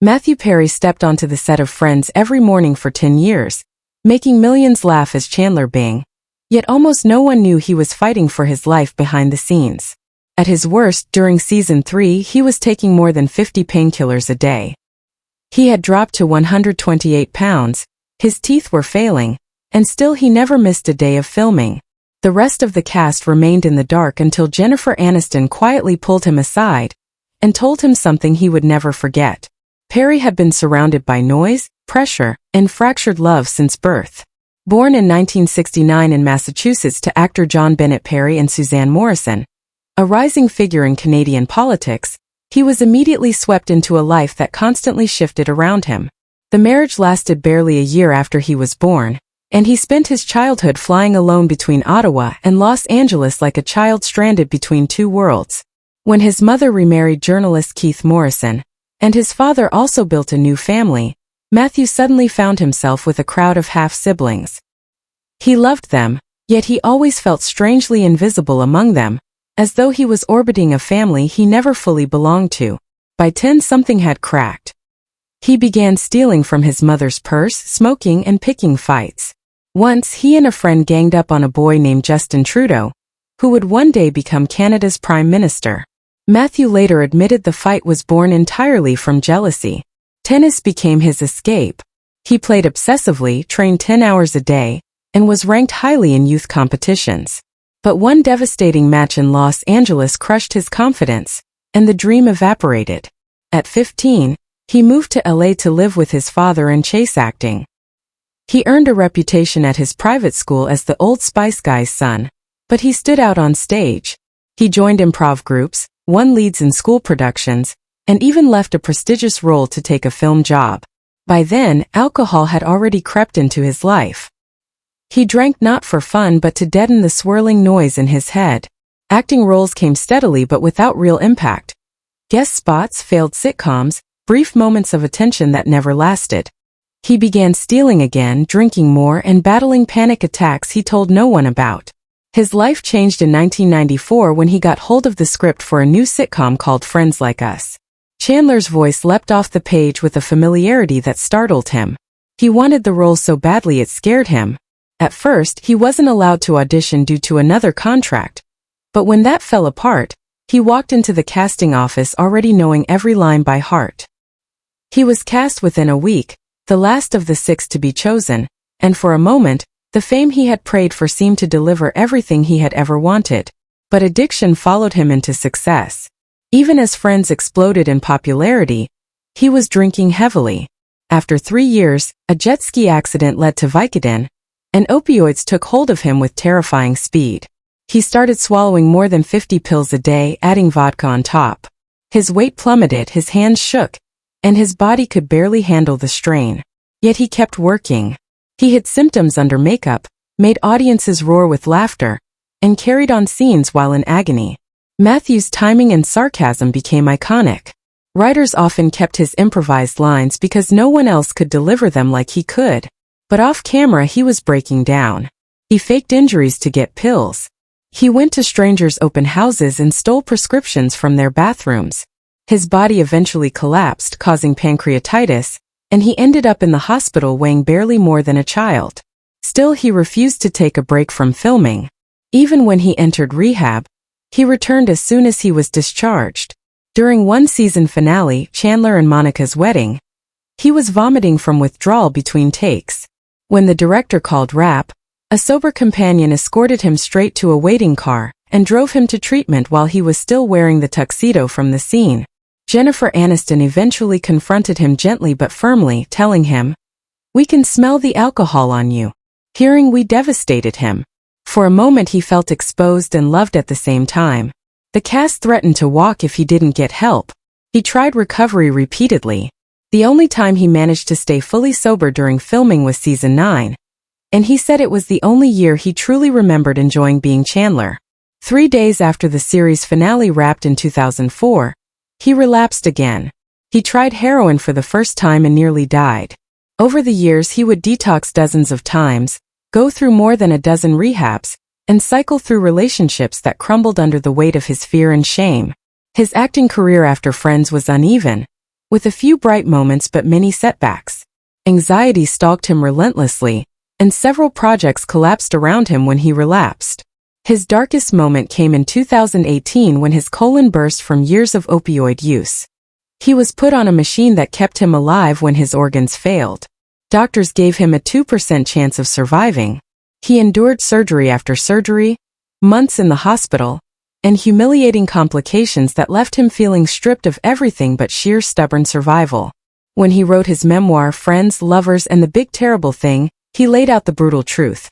Matthew Perry stepped onto the set of Friends every morning for 10 years, making millions laugh as Chandler Bing. Yet almost no one knew he was fighting for his life behind the scenes. At his worst, during season 3, he was taking more than 50 painkillers a day. He had dropped to 128 pounds, his teeth were failing, and still he never missed a day of filming. The rest of the cast remained in the dark until Jennifer Aniston quietly pulled him aside and told him something he would never forget. Perry had been surrounded by noise, pressure, and fractured love since birth. Born in 1969 in Massachusetts to actor John Bennett Perry and Suzanne Morrison, a rising figure in Canadian politics, he was immediately swept into a life that constantly shifted around him. The marriage lasted barely a year after he was born, and he spent his childhood flying alone between Ottawa and Los Angeles like a child stranded between two worlds. When his mother remarried journalist Keith Morrison, and his father also built a new family, Matthew suddenly found himself with a crowd of half-siblings. He loved them, yet he always felt strangely invisible among them, as though he was orbiting a family he never fully belonged to. By 10, something had cracked. He began stealing from his mother's purse, smoking and picking fights. Once, he and a friend ganged up on a boy named Justin Trudeau, who would one day become Canada's Prime Minister. Matthew later admitted the fight was born entirely from jealousy. Tennis became his escape. He played obsessively, trained 10 hours a day, and was ranked highly in youth competitions. But one devastating match in Los Angeles crushed his confidence, and the dream evaporated. At 15, he moved to LA to live with his father and chase acting. He earned a reputation at his private school as the Old Spice guy's son, but he stood out on stage. He joined improv groups, won leads in school productions, and even left a prestigious role to take a film job. By then, alcohol had already crept into his life. He drank not for fun but to deaden the swirling noise in his head. Acting roles came steadily but without real impact. Guest spots, failed sitcoms, brief moments of attention that never lasted. He began stealing again, drinking more, and battling panic attacks he told no one about. His life changed in 1994 when he got hold of the script for a new sitcom called Friends Like Us. Chandler's voice leapt off the page with a familiarity that startled him. He wanted the role so badly it scared him. At first, he wasn't allowed to audition due to another contract. But when that fell apart, he walked into the casting office already knowing every line by heart. He was cast within a week, the last of the 6 to be chosen, and for a moment, the fame he had prayed for seemed to deliver everything he had ever wanted. But addiction followed him into success. Even as Friends exploded in popularity, he was drinking heavily. After 3 years, a jet ski accident led to Vicodin, and opioids took hold of him with terrifying speed. He started swallowing more than 50 pills a day, adding vodka on top. His weight plummeted, his hands shook, and his body could barely handle the strain. Yet he kept working. He hid symptoms under makeup, made audiences roar with laughter, and carried on scenes while in agony. Matthew's timing and sarcasm became iconic. Writers often kept his improvised lines because no one else could deliver them like he could. But off camera he was breaking down. He faked injuries to get pills. He went to strangers' open houses and stole prescriptions from their bathrooms. His body eventually collapsed, causing pancreatitis, and he ended up in the hospital weighing barely more than a child. Still, he refused to take a break from filming. Even when he entered rehab, he returned as soon as he was discharged. During one season finale, Chandler and Monica's wedding, he was vomiting from withdrawal between takes. When the director called wrap, a sober companion escorted him straight to a waiting car and drove him to treatment while he was still wearing the tuxedo from the scene. Jennifer Aniston eventually confronted him gently but firmly, telling him, "We can smell the alcohol on you." Hearing "we" devastated him. For a moment he felt exposed and loved at the same time. The cast threatened to walk if he didn't get help. He tried recovery repeatedly. The only time he managed to stay fully sober during filming was season 9. And he said it was the only year he truly remembered enjoying being Chandler. 3 days after the series finale wrapped in 2004, he relapsed again. He tried heroin for the first time and nearly died. Over the years he would detox dozens of times, go through more than a dozen rehabs, and cycle through relationships that crumbled under the weight of his fear and shame. His acting career after Friends was uneven. with a few bright moments but many setbacks. Anxiety stalked him relentlessly, and several projects collapsed around him when he relapsed. His darkest moment came in 2018 when his colon burst from years of opioid use. He was put on a machine that kept him alive when his organs failed. Doctors gave him a 2% chance of surviving. He endured surgery after surgery, months in the hospital, and humiliating complications that left him feeling stripped of everything but sheer stubborn survival. When he wrote his memoir, Friends, Lovers, and the Big Terrible Thing, he laid out the brutal truth.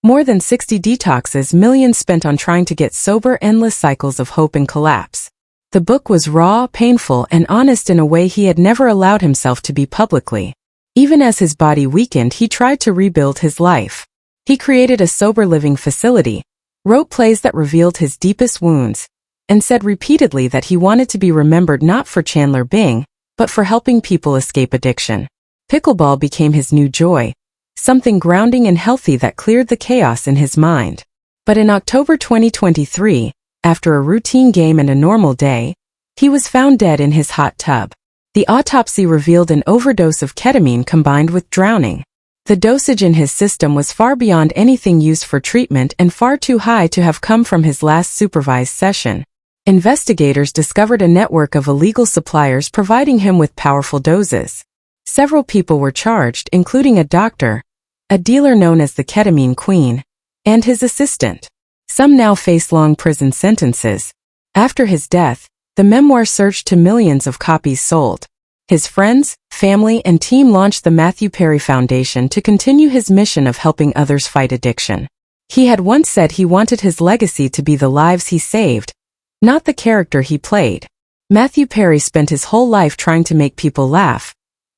More than 60 detoxes, millions spent on trying to get sober, endless cycles of hope and collapse. The book was raw, painful, and honest in a way he had never allowed himself to be publicly. Even as his body weakened, he tried to rebuild his life. He created a sober living facility, wrote plays that revealed his deepest wounds, and said repeatedly that he wanted to be remembered not for Chandler Bing, but for helping people escape addiction. Pickleball became his new joy, something grounding and healthy that cleared the chaos in his mind. But in October 2023, after a routine game and a normal day, he was found dead in his hot tub. The autopsy revealed an overdose of ketamine combined with drowning. The dosage in his system was far beyond anything used for treatment and far too high to have come from his last supervised session. Investigators discovered a network of illegal suppliers providing him with powerful doses. Several people were charged, including a doctor, a dealer known as the Ketamine Queen, and his assistant. Some now face long prison sentences. After his death, the memoir surged to millions of copies sold. His friends, family, and team launched the Matthew Perry Foundation to continue his mission of helping others fight addiction. He had once said he wanted his legacy to be the lives he saved, not the character he played. Matthew Perry spent his whole life trying to make people laugh,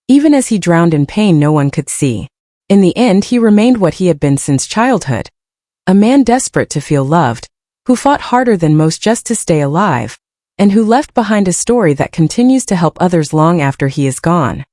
even as he drowned in pain no one could see. In the end, he remained what he had been since childhood, a man desperate to feel loved, who fought harder than most just to stay alive, and who left behind a story that continues to help others long after he is gone.